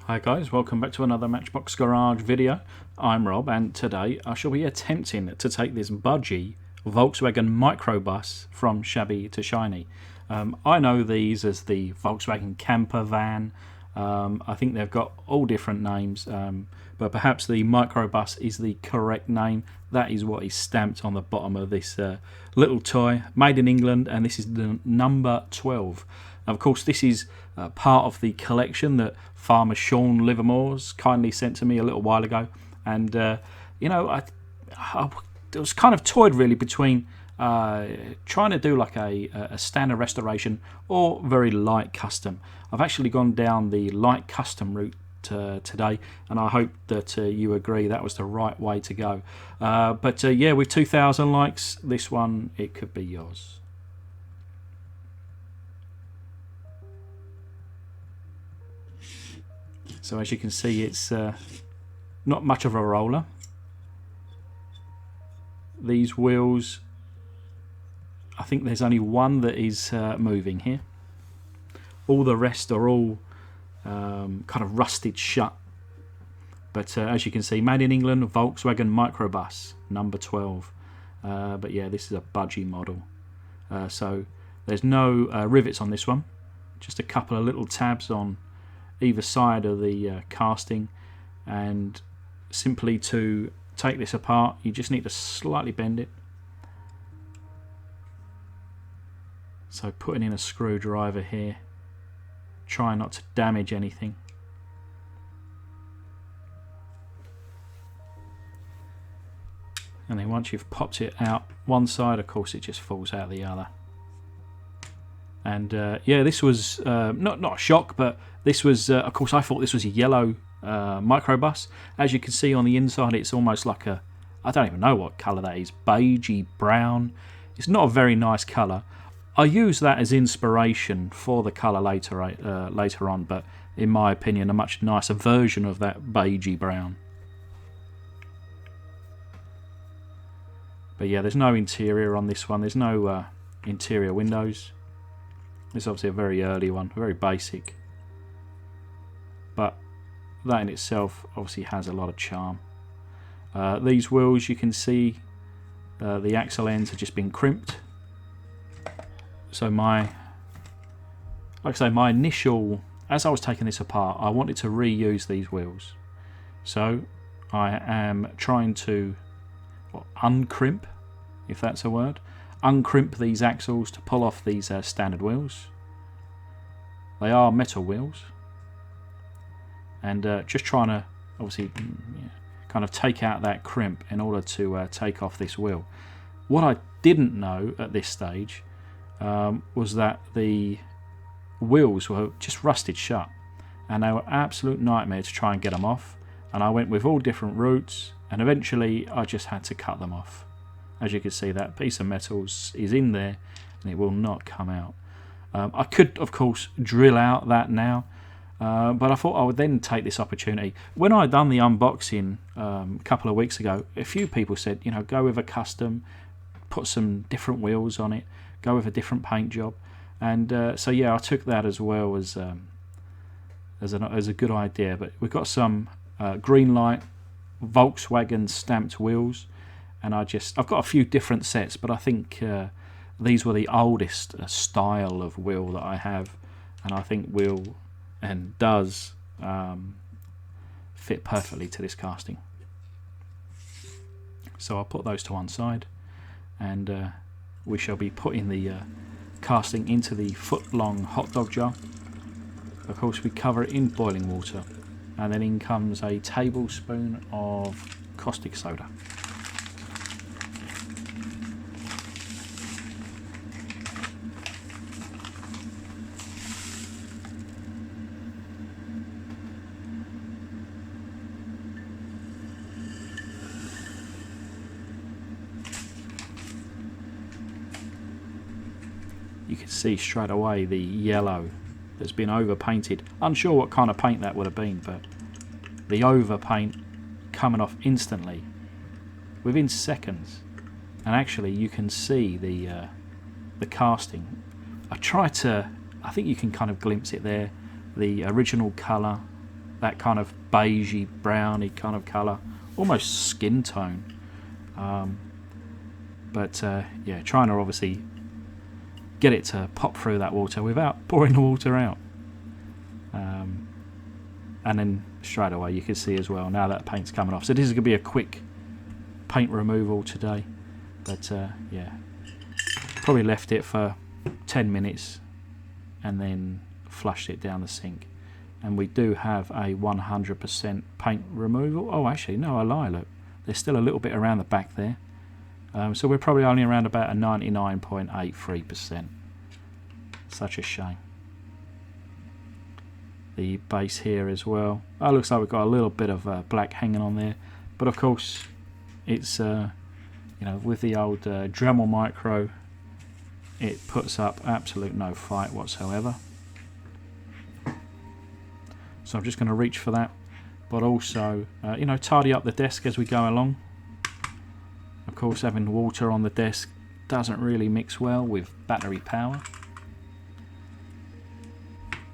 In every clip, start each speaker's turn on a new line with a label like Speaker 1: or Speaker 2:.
Speaker 1: Hi guys, welcome back to another Matchbox Garage video. I'm Rob and today I shall be attempting to take this budgie Volkswagen microbus from shabby to shiny. I know these as the Volkswagen camper van. I think they've got all different names, but perhaps the microbus is the correct name. That is what is stamped on the bottom of this little toy, made in England, and this is the number 12. Of course, this is part of the collection that farmer Shaun Livermore's kindly sent to me a little while ago, and I was kind of toyed really between trying to do like a standard restoration or very light custom. I've actually gone down the light custom route today, and I hope that you agree that was the right way to go. But with 2,000 likes, this one, it could be yours. So as you can see, it's not much of a roller. These wheels, I think there's only one that is moving here. All the rest are all kind of rusted shut. But as you can see, made in England, Volkswagen microbus, number 12. But yeah, this is a budgie model. So there's no rivets on this one. Just a couple of little tabs on either side of the casting, and simply to take this apart you just need to slightly bend it. So putting in a screwdriver here, try not to damage anything. And then once you've popped it out one side, of course it just falls out the other. And this was not a shock, but this was, of course, I thought this was a yellow microbus. As you can see on the inside, it's almost like a, I don't even know what colour that is, beigey brown. It's not a very nice colour. I use that as inspiration for the colour later on, but in my opinion, a much nicer version of that beigey brown. But yeah, there's no interior on this one. There's no interior windows. It's obviously a very early one, very basic. But that in itself obviously has a lot of charm. These wheels, you can see the axle ends have just been crimped. So my initial, as I was taking this apart, I wanted to reuse these wheels. So I am trying to uncrimp, if that's a word. Uncrimp these axles to pull off these standard wheels. They are metal wheels, and just trying to obviously kind of take out that crimp in order to take off this wheel. What I didn't know at this stage was that the wheels were just rusted shut, and they were absolute nightmare to try and get them off, and I went with all different routes, and eventually I just had to cut them off. As you can see, that piece of metal is in there and it will not come out. I could, of course, drill out that now, but I thought I would then take this opportunity. When I done the unboxing a couple of weeks ago, a few people said, go with a custom, put some different wheels on it, go with a different paint job. And so yeah, I took that as well as a good idea. But we've got some green light Volkswagen stamped wheels. And I've got a few different sets, but I think these were the oldest style of wheel that I have, and I think will and does fit perfectly to this casting. So I'll put those to one side, and we shall be putting the casting into the foot-long hot dog jar. Of course, we cover it in boiling water, and then in comes a tablespoon of caustic soda. You can see straight away the yellow that's been overpainted. Unsure what kind of paint that would have been, but the overpaint coming off instantly within seconds. And actually you can see the casting. I think you can kind of glimpse it there, the original colour that kind of beigey, browny kind of colour, almost skin tone. Yeah, trying to obviously get it to pop through that water without pouring the water out. And then straight away you can see as well, now that paint's coming off. So this is going to be a quick paint removal today. But yeah, probably left it for 10 minutes and then flushed it down the sink. And we do have a 100% paint removal. Oh, actually, no, I lie, look. There's still a little bit around the back there. So we're probably only around about a 99.83%. Such a shame. The base here as well. Oh, looks like we've got a little bit of black hanging on there. But of course, it's, you know, with the old Dremel Micro, it puts up absolute no fight whatsoever. So I'm just going to reach for that. But also, you know, tidy up the desk as we go along. Of course, having water on the desk doesn't really mix well with battery power.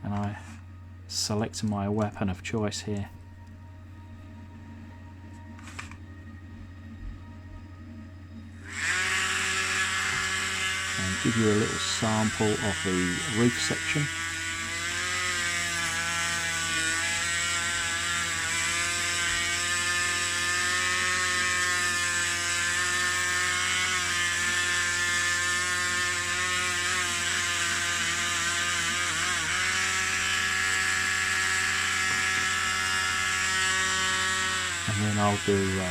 Speaker 1: And I select my weapon of choice here. And give you a little sample of the roof section. And then I'll do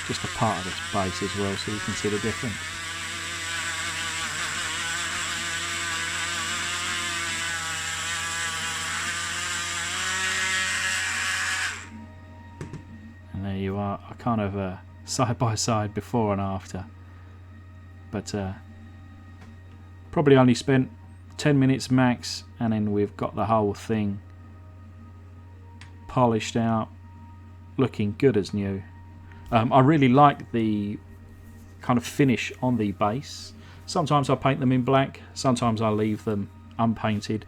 Speaker 1: just a part of this base as well so you can see the difference. And there you are, a kind of side by side before and after. But probably only spent 10 minutes max, and then we've got the whole thing polished out, looking good as new. I really like the kind of finish on the base. Sometimes I paint them in black, sometimes I leave them unpainted.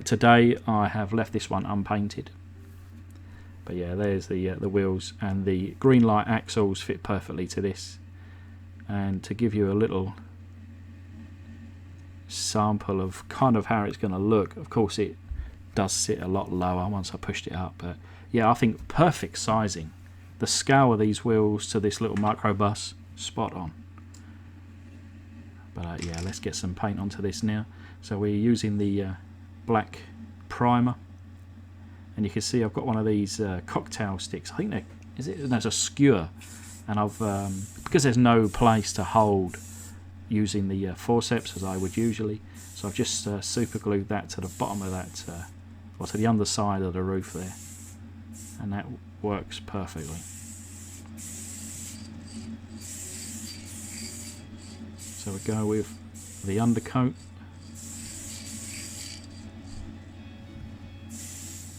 Speaker 1: Today I have left this one unpainted. But yeah, there's the wheels, and the green light axles fit perfectly to this. And to give you a little sample of kind of how it's going to look, of course it does sit a lot lower once I pushed it up, but yeah, I think perfect sizing. The scale of these wheels to this little microbus, spot on. But yeah, let's get some paint onto this now. So we're using the black primer, and you can see I've got one of these cocktail sticks. I think there's a skewer, and I've because there's no place to hold using the forceps as I would usually, so I've just super glued that to the bottom of that, or to the underside of the roof there. And that works perfectly. So we go with the undercoat,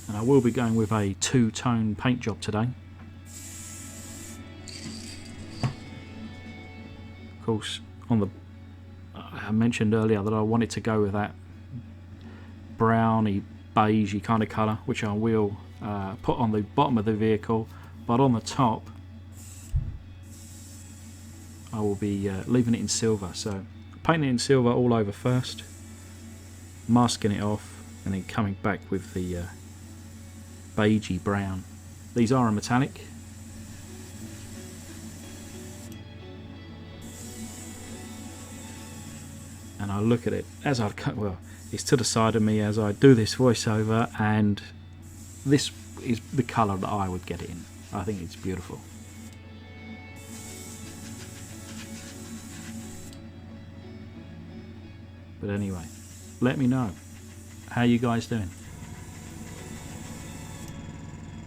Speaker 1: and I will be going with a two-tone paint job today. Of course, I mentioned earlier that I wanted to go with that browny, beigey kind of colour, which I will put on the bottom of the vehicle, but on the top I will be leaving it in silver. So painting it in silver all over first, masking it off, and then coming back with the beigey brown. These are a metallic. And I look at it as I cut, well, it's to the side of me as I do this voiceover, and this is the colour that I would get it in. I think it's beautiful. But anyway, let me know. How you guys doing?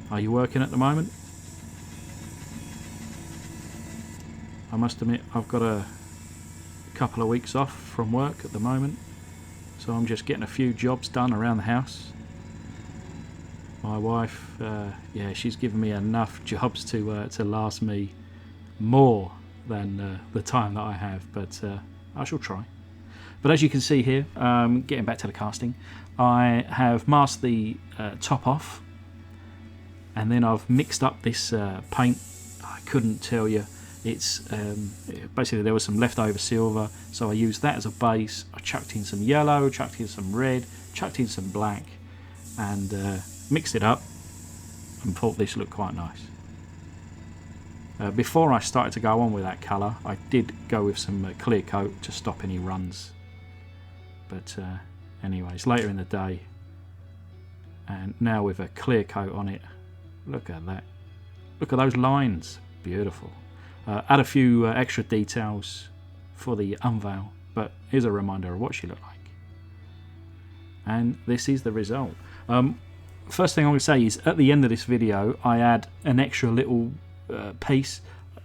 Speaker 1: Are you working at the moment? I must admit I've got a couple of weeks off from work at the moment, so I'm just getting a few jobs done around the house. My wife, yeah, she's given me enough jobs to last me more than the time that I have, but I shall try. But as you can see here, getting back to the casting, I have masked the top off, and then I've mixed up this paint. I couldn't tell you. It's basically there was some leftover silver, so I used that as a base. I chucked in some yellow, chucked in some red, chucked in some black, and mixed it up and thought this looked quite nice. Before I started to go on with that colour, I did go with some clear coat to stop any runs. But anyways, later in the day, and now with a clear coat on it, look at that. Look at those lines, beautiful. Add a few extra details for the unveil, but here's a reminder of what she looked like. And this is the result. First thing I'm going to say is at the end of this video I add an extra little piece.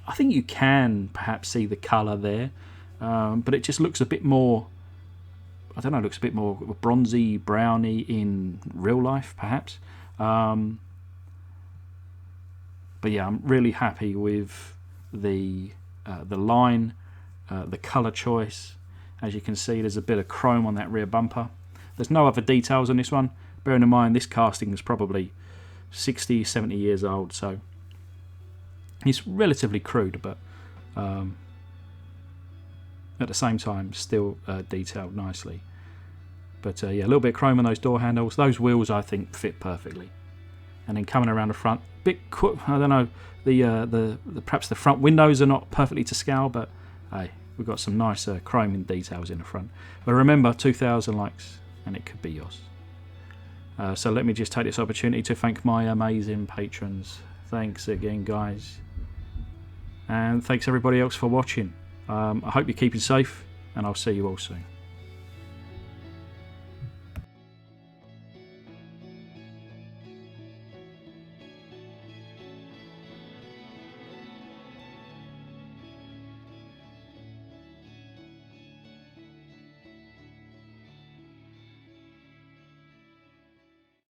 Speaker 1: I think you can perhaps see the colour there, but it just looks a bit more, I don't know, looks a bit more bronzy, browny in real life perhaps. But yeah, I'm really happy with the line, the colour choice. As you can see, there's a bit of chrome on that rear bumper. There's no other details on this one. Bearing in mind this casting is probably 60, 70 years old, so it's relatively crude, but at the same time still detailed nicely. But yeah, a little bit of chrome on those door handles. Those wheels I think fit perfectly. And then coming around the front, I don't know, the perhaps the front windows are not perfectly to scale, but hey, we've got some nice chrome details in the front. But remember, 2,000 likes and it could be yours. So let me just take this opportunity to thank my amazing patrons. Thanks again, guys. And thanks everybody else for watching. I hope you're keeping safe, and I'll see you all soon.